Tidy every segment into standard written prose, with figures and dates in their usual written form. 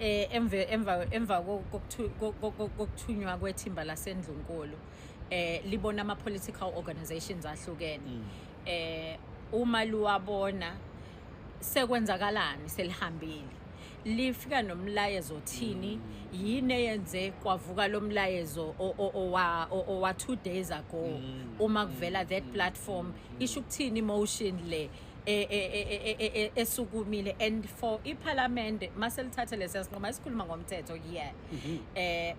emva kokuthunywa kwethimba laseNdlunkulu libona ama political organizations ahlukene uma luwabona sekwenzakalani selihambile lifika nomlayezo thini yini eyenze kwavuka lo mlayezo owa 2 days ago uma kuvela that platform isho ukuthini emotion le esukumile and for iParliament maselithathe lesinqumo isikhuluma ngomthetho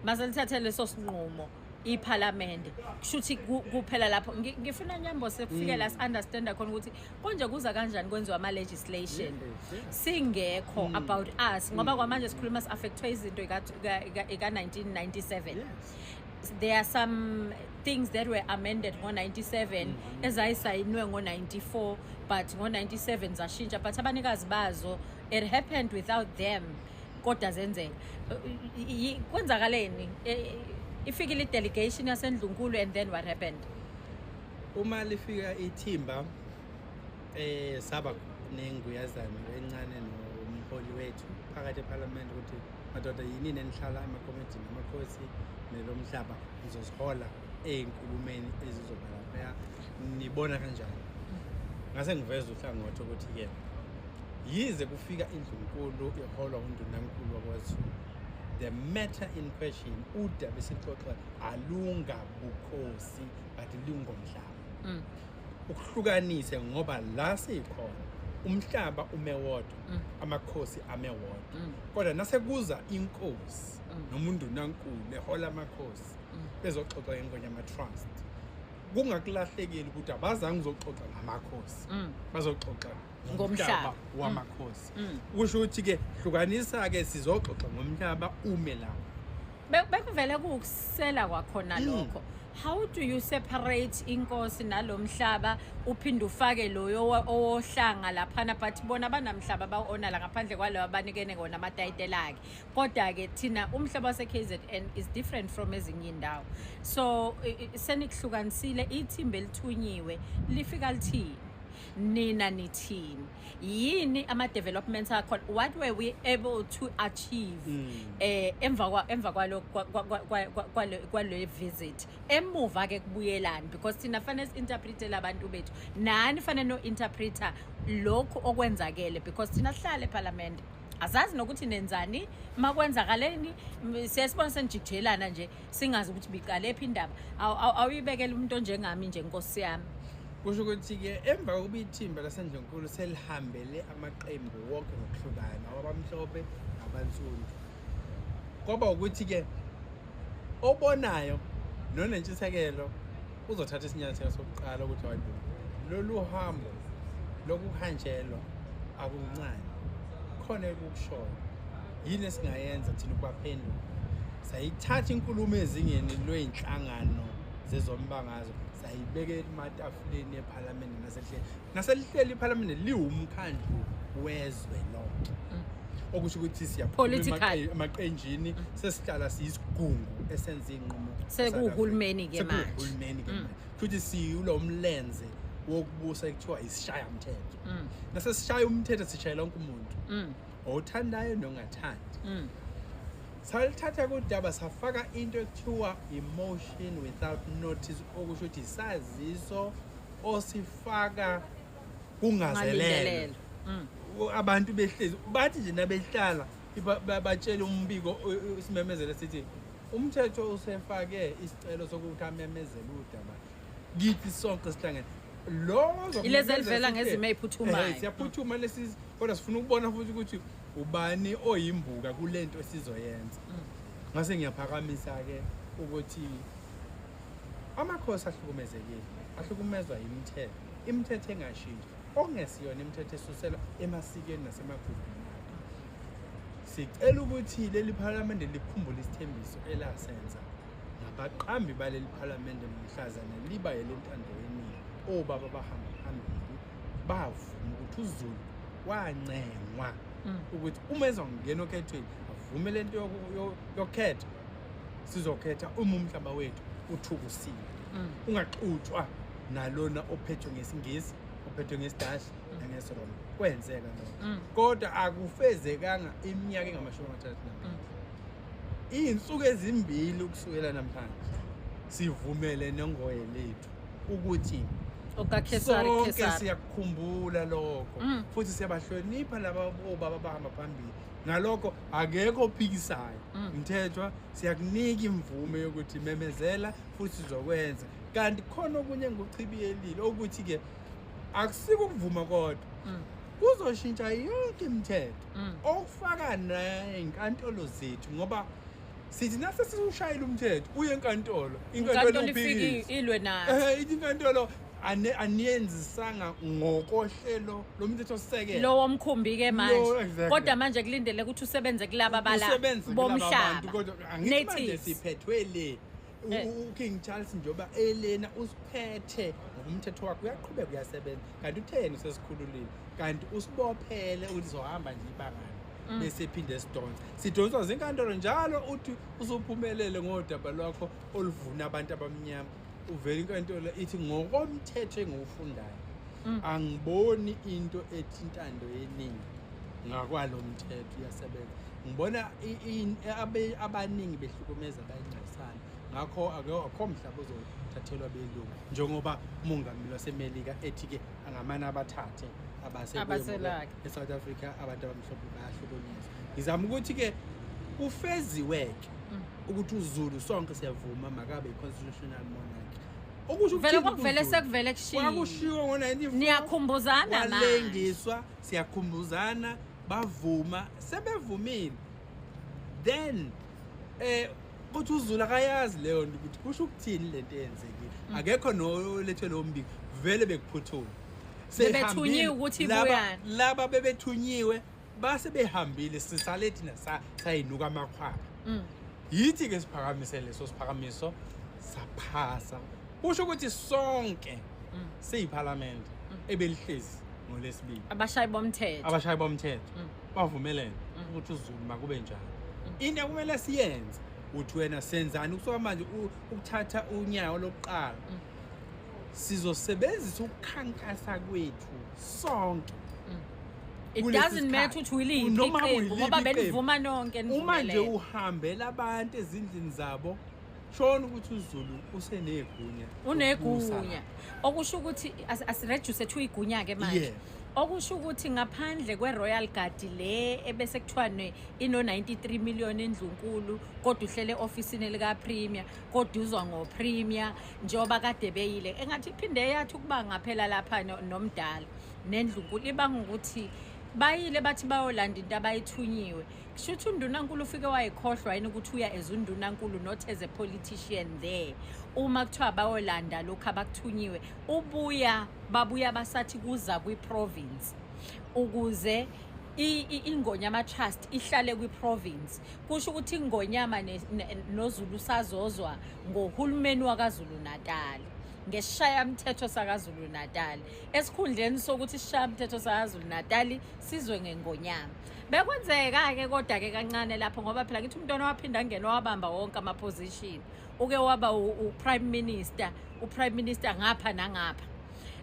maselithathe leso sinqumo iParliament kushuthi kuphela lapho ngifuna nyambo sekufike la understand khona ukuthi konje kuza kanjani kwenziwa ama legislation singekho about us ngoba kwamanje sikhuluma affectwa izinto eka 1997 there are some things that were amended ngo-97 ezayisayinwe ngo-94 but ngo-97 zashintsha but abanikazi bazo it happened without them kodwa zenzeka kwenzakaleni ifikile delegation yaseNdlunkulu and then what happened uma lifika ithimba saba nenguyazana encane nomholi wethu phakathi eParliament ukuthi madoda yini nenihlala emakomiti namakhosi nelomhlaba ngizosihola einkulumeni ezizoba lapha nibona kanjani ngase ngiveza uhlangothi ukuthi ke yize kufika iNdlunkulu iholwa uNdunankulu wakwethu the matter in question udaba esixoxa alunga bukhosi but lungomhlaba ukuhlukanise ngoba la sikhona umhlaba umewodwa amakhosi amewodwa kodwa nasekuza inkosi nomuntu nankulu ehola amakhosi bezoxoxa ngengonyama ama trust kungakulahlekeli ukuthi abazange uzoxoxa ngamakhosi bazoxoxa ngomhlaba wamakhosi kusho ukuthi ke hlukanisa ke sizoxoxa ngomhlaba ume lapho bekuvele kukusela kwakhona lokho how do you separate inkosi nalomhlaba uphinde ufake loyo ohlanga laphana but bona banamhlaba baona la ngaphandle kwalawa abanikene ngona amatayitela akhe kodwa ke thina umhlaba wase KZN is different from ezinye indawo so senikuhlukanisile ithimba elithunyiwe lifika lithini nina nithini yini ama developments akho what were we able to achieve emva kwalo visit emuva ke kubuyelana because thina fanele interpret labantu bethu nani fanele no interpreter lokho okwenzakele because thina sihlala eParliament azazi nokuthi nenzani makwenzakaleni siyasibona senjijelana nje singazi ukuthi biqale phi indaba awuyibekela umuntu onjengami nje inkosi yami kusho ukuthi ke emva kokuba ithimba laseNdlunkulu selihambele amaqembu wonke ngokuhlukana abamhlophe nabansundu ngoba ukuthi ke obonayo nonentshisekelo uzothatha isinyathelo sokuqala ukuthi hayibo lolu hambo lokuhanjelwa akuncane khona ukukushoyo yini esingayenza thina ukubaphendula sayithatha inkulumo ezingeni lweinhlangano zezombangazwe sayibekela ematafuleni eParliament naselihleli iParliament liwumkhandlu wezwe lonke okusho ukuthi siyaphuma emaqenjini sesihlala siyisigungu esenza inqumo sekuhulumeni ke manje futhi siyulo umlenze wokubusa ekuthiwa isishaya umthetho nasesishaya umthetho sishayela wonke umuntu othandayo nongathandi salithatha kodaba safaka into ekuthiwa emotion without notice okusho ukuthi isaziso osifaka kungazelele abantu behlezi bathi nje nabehlala batshela umbiko isimemezelo sithi umthetho usefake isicelo sokuthi amemezele udaba kithi sonke sihlangene lo ilezivela ngezimo eziphuthumayo siyaphuthuma lesi kodwa sifuna ukubona futhi ukuthi ubani oyimbuka kulento esizoyenza ngase ngiyaphakamisa ke ukuthi amakhosi ahlukumezwa imithetho engashintshi ongesiyona imithetho esusela emasikeni nasemagubhini sicela ukuthi leli Parliament likhumbule isithembiso elasenza ngabaqambi baleli Parliament mhlazana liba yelentando yeningi obaba bahamba phambili bavuma ukuthi uZulu wancengwa ukuthi uma ezongena okhethweni avume lento yokhetha sizokhetha umhlaba wethu uthukusile ungaxutshwa nalona ophethwe ngesingisi ophethwe ngesidashi nangeSodoma kwenzeka lokho kodwa akufezekanga iminyaka engama32 izinsuku ezimbili ukusukela namhlanje sivumele nengoye lethu ukuthi sonke siyakukhumbula lokho futhi siyabahlonipha laba obaba bahamba phambili ngalokho akekho ophikisayo umthethwa siyakunika imvume yokuthi memezela futhi sizokwenza kanti khona okunye ngochibiyelile ukuthi ke akusiko ukuvuma kodwa kuzoshintsha yonke imithetho okufaka nezinkantolo zethu ngoba sithi nase siushayela umthetho uye enkantolo inkantolo ifike ilwe nathi inkantolo aniyenzisanga ngokohlelo lomthetho sisekelo lo womkhumbi ke manje kodwa manje kulindele ukuthi usebenze kulaba bomhlaba kodwa angithi siphethwe le uKing Charles njoba elena usiphethe ngomthetho wakhe uyaqhubeka uyasebenza kanti utheni sesikhululile kanti usibophele ukuthi zohamba nje ibangana bese phinde sidonswa zinkantolo njalo uthi usuphumelele ngodaba lwakho oluvuna abantu abamnyama uvela inkantolo ithi ngokomthetho engiwufundayo angiboni into ethi intando yeningi ngakwalo mthetho uyasebenza ngibona abaningi behlukumeza bayingcasana ngakho akho mhlaba uzothathelwa belungu njengoba umongameli waseMelika ethi ke angamana abathathe abaselake eSouth Africa abantu abamhlophe bayahlukunyezwa ngizama ukuthi ke ufeziweke ukuthi uZulu sonke siyavuma makabe iconstitutional monarchy okusho ukuthi vele sekuvele kushiwo ngo1994 niyakhumbuzana manje walengiswa siyakhumbuzana bavuma sebevumile then ukuthi uZulu akayazi leyo nto ukuthi kusho ukuthini lento eyenzekile akekho nolethwe lo mbiko vele bekuphuthuma sebethunyiwe ukuthi ibuyana laba bebethunyiwe base behambile sisale thina sayinuka amakhwapha yithi ke siphakamise leso siphakamiso saphasa kusho ukuthi sonke seyiparliament ebelihlezi ngolesibili abashayi bomthetho bavumelene ukuthi uZulu makube njalo into kumele siyenze uthi wena senzani kusuka manje ukuthatha unyawo lokuqala sizosebenzisa ukukhankasa kwethu sonke it doesn't matter ukuthi uyiliphi iqembu ngoba benivuma nonke uma nje uhambela abantu ezindlini zabo shona ukuthi uZulu usenegunya unegunya okusho ukuthi asireduce to igunya ke manje okusho ukuthi ngaphandle kweRoyal Guard le ebese kuthiwa ino 93 million endlunkulu kodwa uhlele officeini lika Premier kodwa uzwa ngo Premier njoba kade beyile engathi iphinde yathi ukuba ngaphela lapha nomdala nendlunkulu ibanga ukuthi bayile bathi bayolanda into abayithunyiwe kushuthi undunankulu ufike wayikhohlwa yini ukuthi uya ezundunankulu not as a politician there uma kuthiwa bayolanda lokho abakuthunyiwe babuya basathi kuza kwiprovince ukuze ingonyama trust ihlale kwiprovince kusho ukuthi ingonyama noZulu sazozwa ngohulumeni wakaZulu Natal ngeshaya umthetho sakaZulu Natal esikhundleni sokuthi ishaya umthetho sakaZulu Natal sizwe ngengonyama bekwenzeka ke kodwa ke kancane lapho ngoba phela ngithi umntwana waphinda ngene wabamba wonke ama position uke waba uprime minister ngapha nangapha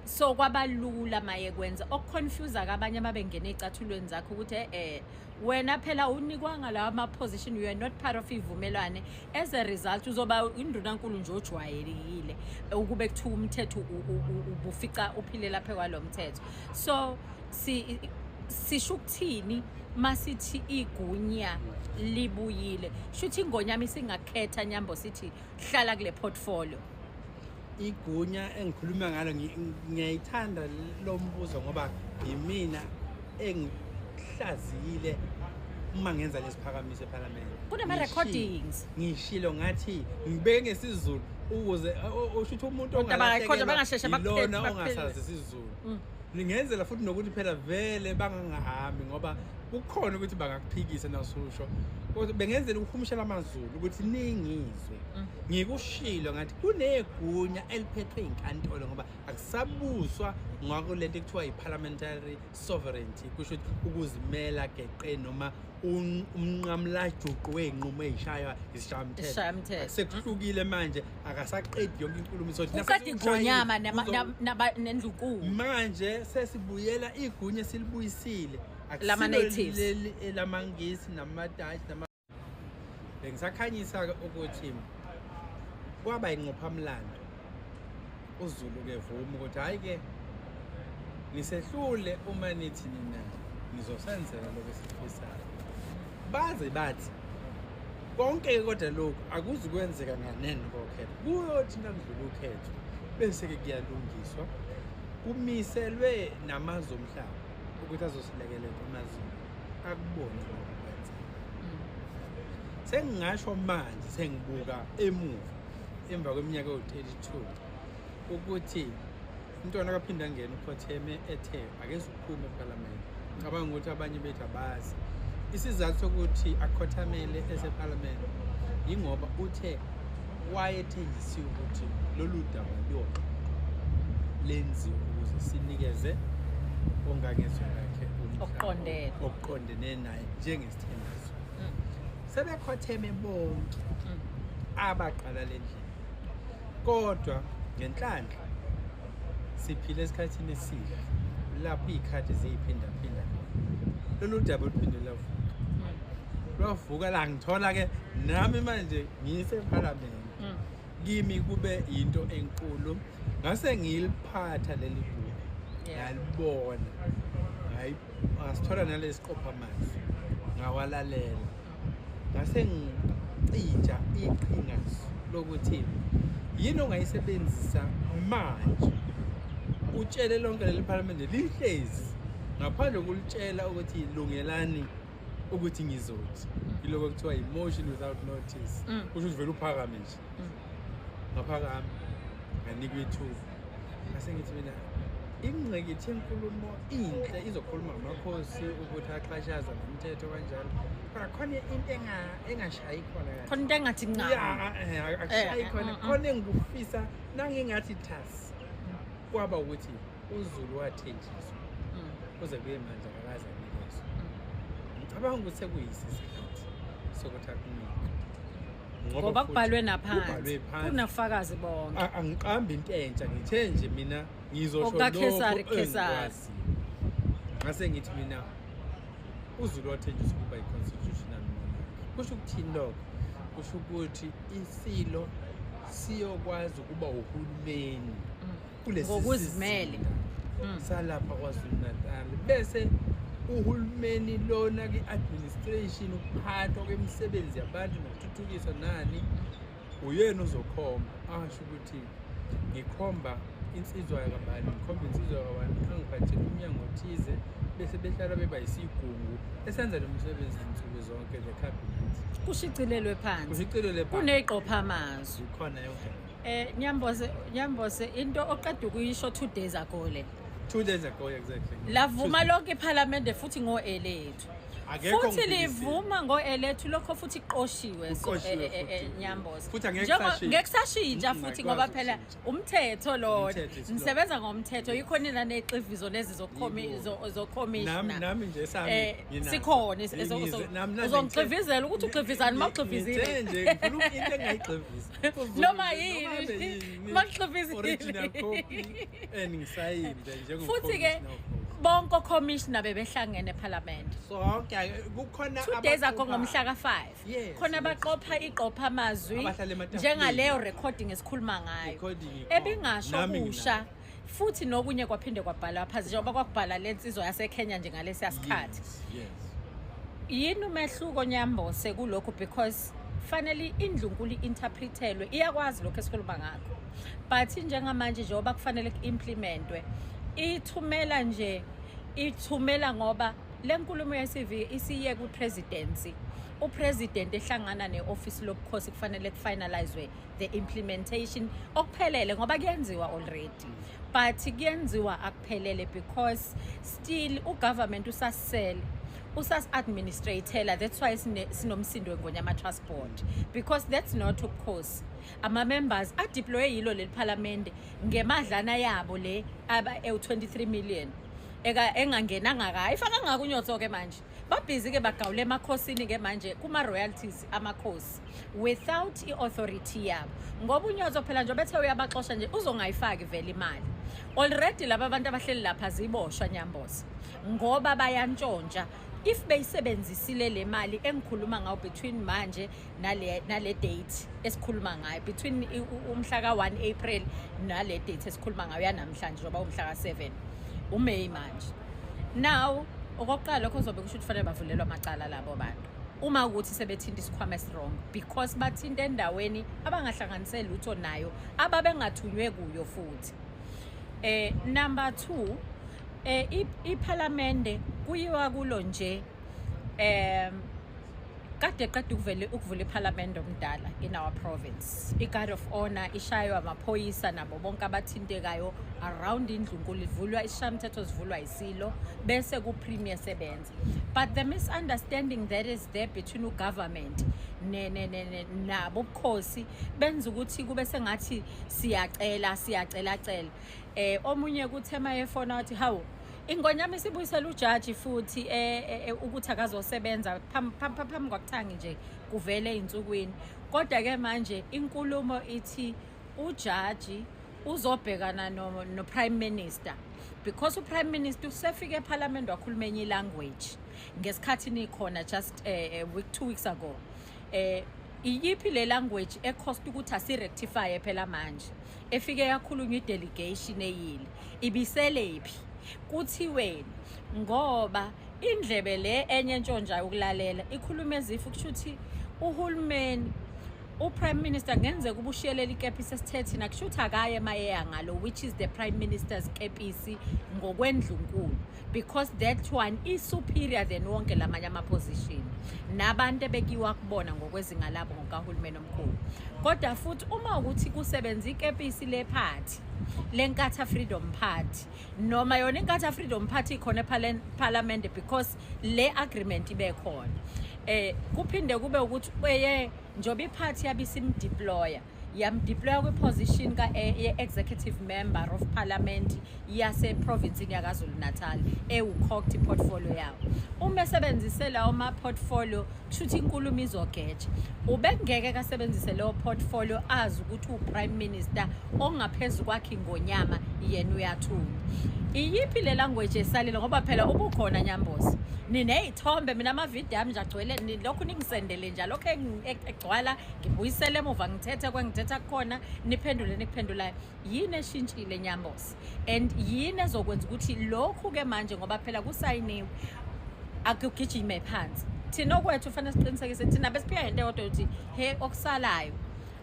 so kwabalula maye kwenza okuconfuse abanye ababengena ecathulweni zakho ukuthi wena phela unikwanga lawa ama position you are not part of ivumelwane as a result uzoba indunankulu nje ojwayelekile ukube kuthiwa umthetho ubufica uphile lapha kwalomthetho so sisho ukuthini masithi igunya libuyile shuthi ingonyama isingakhetha nyambo sithi hlala kule portfolio igunya engikhuluma ngalo ngiyayithanda lo mbuzo ngoba yimina engihlazile uma ngenza lesiphakamiso eParliament kunama recordings ngishilo ngathi ngibeke ngesizulu ukuze ushuthi umuntu ongasazi isizulu ngingenzela futhi nokuthi phela vele bangangahambi ngoba kukhona ukuthi bangakuphikisa nasusho kodwa bengenzela ukuhumshela amazulu ukuthi ningizwe ngikushilo ngathi kunegunya eliphethwe inkantolo ngoba akusabuswa ngakulento ekuthiwa i-parliamentary sovereignty kusho ukuthi ukuzimela geqe noma umnqamlajuqu wey'nqumo ey'shaywa isishayamthetho sekuhlukile manje akasaqedi yonke inkulumo uqeda igonyama nendlunkulu manje sesibuyela igunya silibuyisile lama-natives lamangisi namadashi bengisakhanyisa ukuthi kwaba inqophamlando uZulu-ke vuma ukuthi hhayi-ke nisehlule uma nithi nina nizosenzela lokho esifisayo baze bathi konke kodwa lokhu akuzi kwenzeka nganene kokhetho kuyothi nakudlula ukhetho bese-ke kuyalungiswa kumiselwe namazwe omhlaba ukuthi azosilekelela amazulu akubone lokwenza sengingasho manje sengibuka emva kweminyaka ewu-32 ukuthi umntwana akaphinda angena uKhotheme ethe akeze uphume ePhalamende ngicabanga ukuthi abanye bethu abazi isizathu sokuthi akhothamele esePhalamende yingoba uthe wayethenjisiwe ukuthi lolu daba luyona lenziwe ukuze sinikeze ongangezwe lakhe okuqondene naye njengesithembiso sebekhotheme bonke abaqala le ndlela kodwa ngenhlanhla siphile esikhathini esihle lapho iy'khathi ziyiphindaphinda lolu daba luphinde lwavuka la ngithola-ke nami manje ngisePhalamende kimi kube yinto enkulu ngase ngiliphatha leli bhuku ngiyalibona ngasithola nalesi qophamazwi ngawalalela ngase ngicija iqhingasu lokuthi yini ongayisebenzisa manje utshele lonke leli Phalamende lihlezi ngaphandle kulitshela ukuthi lungelani ukuthi ngizothi yiloko kuthiwa emotion without notice kusho ukuthi vele uphakame nje ngaphakami nganikwa ithuba ngase ngithi mina ingqikithi yenkulumo inhle izokhuluma ngamakhosi ukuthi axhashaza nomthetho kanjalo kodwa khona into engashayi khona kahle khona into engathi ncane akushayi khona khona engikufisa nangingathi thasi kwaba ukuthi uZulu wathenjiswa kuze kuye manje akakaze anikezwe ngicabanga ukuthi sekuyisisikhathi sokuthi akunikwe ngoba kubhalwe naphansi kunafakazi bonke angiqambi into entsha ngithe nje mina ngizosho lokho ngase ngithi mina uZulu wathenjiswa ukuba i-constitutional monarch kusho ukuthini lokho kusho ukuthi isilo siyokwazi ukuba uhulumeni ngokuzimele salapha KwaZulu-Natal bese uhulumeni lona ke-administration ukuphathwa kwemisebenzi yabantu nokuthuthukiswa nani uyena uzokhomba asho ukuthi ngikhomba insizwa yakabani ngikhomba insizwa yakabani angiphathele umnyango othize bese behlala beba yisigungu esenza lo msebenzi insuku zonke ze-cabinet kushicilelwe phansi kuneqophamazwi khona yonke Nyambose into oqeda ukuyisho 2 days ago le 2 days ago exactly lavuma lonke iPhalamende futhi ngo-elethu futhi livuma ngo-elethu lokho futhi iqoshiwe Nyambose ngekusashintsha futhi ngoba phela umthetho lona nisebenza ngomthetho yikho nina nexivizo lezi zokhomishina nami nje sami sikhona uzongixivizela ukuthi uxivizani mawuxivizile nje ngifuna into engayixivisa noma yini mawuxivizile original copy engisayinde futhi-ke bonke okhomishina bebehlangene ePhalamende sonke kukhona 2 days ago ngomhla ka-5 khona baqopha iqophamazwi njengaleyo recording esikhuluma ngayo ebingasho kusha futhi nokunye kwaphinde kwabhalwa phansi njengoba kwakubhala le nsizwa yaseKenya njengalesiya sikhathi yini umehluko Nyambose kulokho because fanele indlunkulu interpretelwe iyakwazi lokho esikhuluma ngakho but njengamanje njengoba kufanele ku-implementwe ithumela ngoba lenkulumo ye-CV isiye ku-presidency upresident ehlangana ne-office lobukhosi kufanele kufinalizwe the implementation okuphelele ngoba kuyenziwa already but kuyenziwa akuphelele because still ugovernment usasele usas administrator, that's why sinomsindo ngonyama transport, because that's not ukhosi. Ama members a deploy yilo le parliament ngemadlana yabo le aba 23 million engangenanga ka ifaka ngakunyotho ke manje babhizi ke bagawule emakhosini ke manje kuma royalties amakhosi without iauthority yabo, ngoba unyotho phela nje bethe uyabaxosha nje uzongayifaki vele imali. Already laba abantu abahleli lapha ziboshwa Nyamboza ngoba bayantshontsha. If beyisebenzisile le mali engikhuluma ngayo between manje nale date esikhuluma ngayo, between umhla ka 1 April nale date esikhuluma ngayo yanamhlanje ngoba umhla ka 7 uMay manje. Now okokuqala lokho kuzobe kusho ukuthi kufanele bavulelwa amacala labo bantu uma ukuthi sebethinta isikhwama strong, because bathinta endaweni abangahlanganiseli lutho nayo ababengathunywe kuyo futhi. Number 2, iParliament kuyiwa kulo nje kade qeda ukuvula iParliament omdala in our province. I-guard of honor ishaywa amaphoyisa nabo bonke abathintekayo around indlunkulu, ivulwa ishamthetho zivulwa isilo bese ku-premier sebenza. But the misunderstanding that is there between government nabo ubukhosi benza ukuthi kube sengathi siyacela omunye kuthema yefona wathi hawu ingonyama isibuyisela ujaji futhi ukuthi akazosebenza phambi kwakuthangi nje kuvele insukwini. Kodwa ke manje inkulumo ithi ujaji uzobhekana no prime minister, because uprime minister usefike eParliament wakhuluma enye language ngesikhathi nikhona just 2 weeks ago. Iyiphi le language ecost ukuthi asirectify phela manje efike yakhulunywa idelegation eyile ibiselephi kuthiweni, ngoba indlebe le enye ntshontsha ukulalela ikhuluma ezifu kushuthi uhulumeni uprime minister ngenzeka ubushiyelela ikepisi esithethe nakushuthi akaye mayeya ngalo, which is the prime minister's kepisi ngokwendlunkulu, because that one is superior than wonke lamanye ama-position nabantu ebekiwa kubona ngokwezinga labo ngokahulumeni omkhulu. Kodwa futhi uma ukuthi kusebenza ikepisi le party lenkatha freedom party noma yona inkatha freedom party ikhona eParliament because le agreement ibe khona, kuphinde kube ukuthi njoba iphathi yabisimdeploya yamdeploya kwiposition executive member of parliament yase province yaKwaZulu Natal ewucocked portfolio yawo. Uma esebenzisela oma portfolio kushuthi inkulumo izogeja, ubengeke kasebenzise leyo portfolio azi ukuthi uprime minister ongaphezulu kwakhe ngonyama yena uyathunywa. Iyiphi le language esalile ngoba phela ubukhona Nyamboza nineyithombe mina amavideo ami njagcwele lokhu ningisendele njalo lokho egcwala ngibuyisele emuva ngithetha khona niphendulayo. Yini eshintshile Nyamboza and yini ezokwenza ukuthi lokhu ke manje ngoba phela kusayiniwe akugijime phansi? Thina okwethu ufanele siqinisekise thina besiphika into kodwa uthi he okusalayo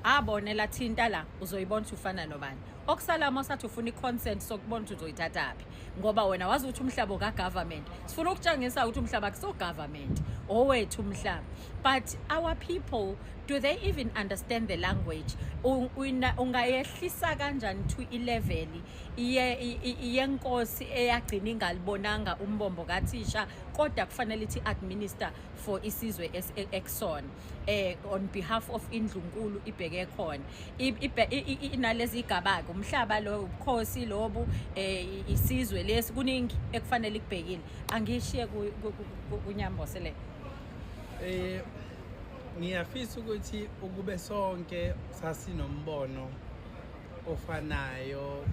abonela thinta la uzoyibona ukuthi ufana nobani. Okusala masathi ufuna i-consent sokubona ukuthi uzoyithathaphi ngoba wena wazi ukuthi umhlaba ka-government, sifuna ukutshengisa ukuthi umhlaba kuso-government owethu umhlaba. But our people, do they even understand the language? Ungayehlisa kanjani to i-level yenkosi eyagcina ingalibonanga umbombo kathisha kodwa kufanele ithi administer for isizwe ekusona on behalf of indlunkulu ibheke khona inalezi igabaka umhlaba lo ubukhosi lobu isizwe lesi kuningi ekufanele kubhekile. Angishiye kuNyamboza le ngiyafisa ukuthi ukube sonke sasinombono ofanayo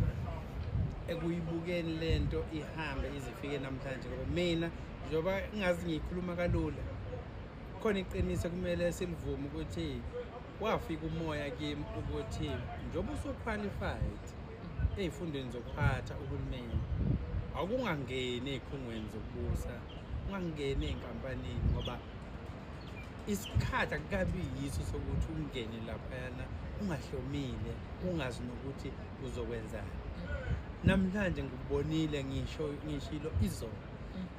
ekuyibukeni lento ihambe izifike namhlanje, ngoba mina njoba ngazi ngikhuluma kalula khona iqiniso kumele silivume ukuthi wafika umoya kimi ukuthi njoba usuqualified ezifundweni zokuphatha uhulumeni akungangeni ezikhungweni zokubusa, ungangeni enkampanini, ngoba isikhathi akukabi yiso sokuthi ungene laphana ungahlomile ungazi nokuthi uzokwenzani. Namhlanje ngikubonile ngishilo izolo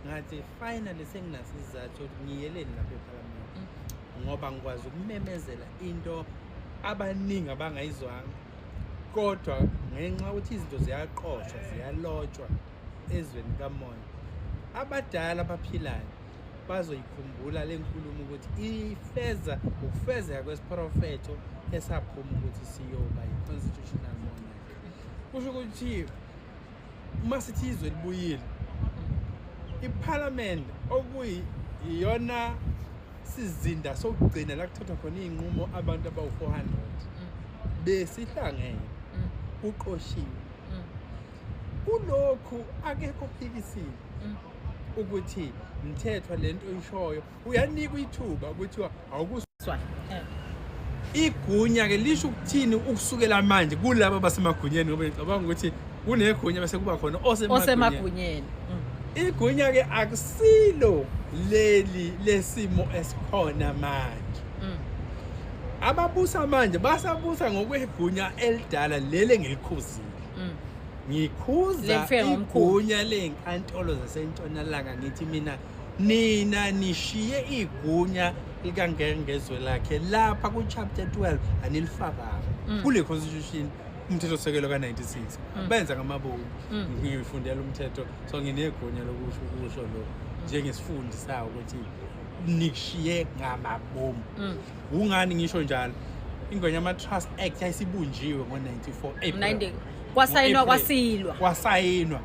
ngathi finally senginaso isizathu ngiyeleni lapha eParliament ngoba ngikwazi ukumemezela into abaningi abangayizwanga, kodwa ngenxa ukuthi izinto ziyaqoshwa ziyalotshwa ezweni kamoya. Abadala abaphilayo bazoyikhumbula lenkulumo ukuthi ukufezeka kwesiprofetho esaphuma ukuthi siyoba i-constitutional monarchy. Kusho ukuthi uma sithi izwe libuyile, iParliament okuyiyona sizinda sokugcina la kuthathwa khona iy'nqumo abantu abawu-400 besihlangene uqoshiwe. Kulokhu akekho phikisile ukuthi mthethwa lento oyishoyo uyanika ithuba ukuthi awukuswa igunya ke lisho ukuthini ukusukela manje kulabo basemagunyeni ngoba ngicabanga ukuthi kunegunya bese kuba khona osemagunyeni. Igunya ke akusilo leli lesimo esikhona manje. Ababusa manje basabusa ngokwegunya elidala lele ngilikhuzile. Ngikhuza igunya lenkantolo zasentshonalanga ngithi nina nishiye igunya likangengezwe lakhe lapha ku chapter 12 anilifakanga kule constitution umthetho-sekelo ka-96 benza ngamabomu. Ngifundela umthetho so nginegunya lokusho lo njengesifundi sawo ukuthi nikushiye ngamabomu. Ungani ngisho njalo? Ingwenya ama-Trust Act yayisibunjiwe ngo-94 April. Kwasayinwa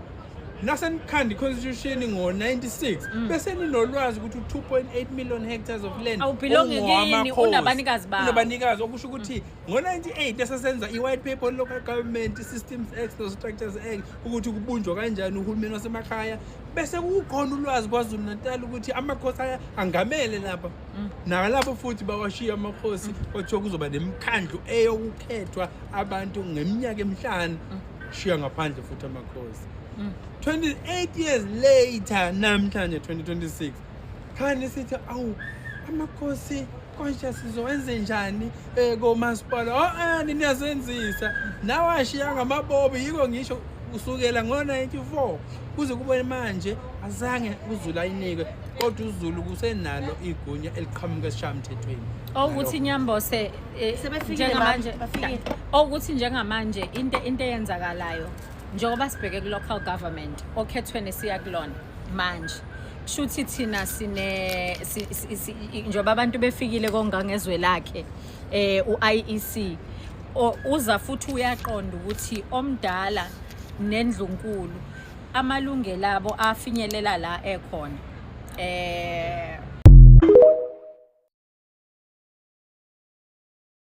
nasenikhanda i-constitution ngo-96 bese ninolwazi ukuthi 2.8 million hectares of land unabanikazi okusho ukuthi ngo-98 esesenza i-white paper local government systems act no-structures act ukuthi kubunjwa kanjani uhulumeni wasemakhaya bese kukhona ulwazi kwaZulu Natal ukuthi amakhosi angamele lapha nalapho futhi bawashiya amakhosi othiwa kuzoba nemikhandlu eyokukhethwa abantu ngeminyaka emihlanu shiya ngaphandle futhi amakhosi. 28 years later namhlanje 2026 khani sithi amakhosi konje sizowenze njani komasipala niniyazenzisa nawashiya ngamabobo yiko ngisho kusukela ngo-94 kuze kube manje azange uZulu ayinikwe kodwa uZulu kusenalo igunya eliqhamuka esishamthethweni ukuthi Nyambose njengamanje ukuthi njengamanje into eyenzakalayo njengoba sibheke ku-local government okhethweni siya kulona manje kushuthi thina njengoba abantu befikile kongangezwe lakhe u-IEC uza futhi uyaqonda ukuthi omdala nendlunkulu amalungelo abo afinyelela la ekhona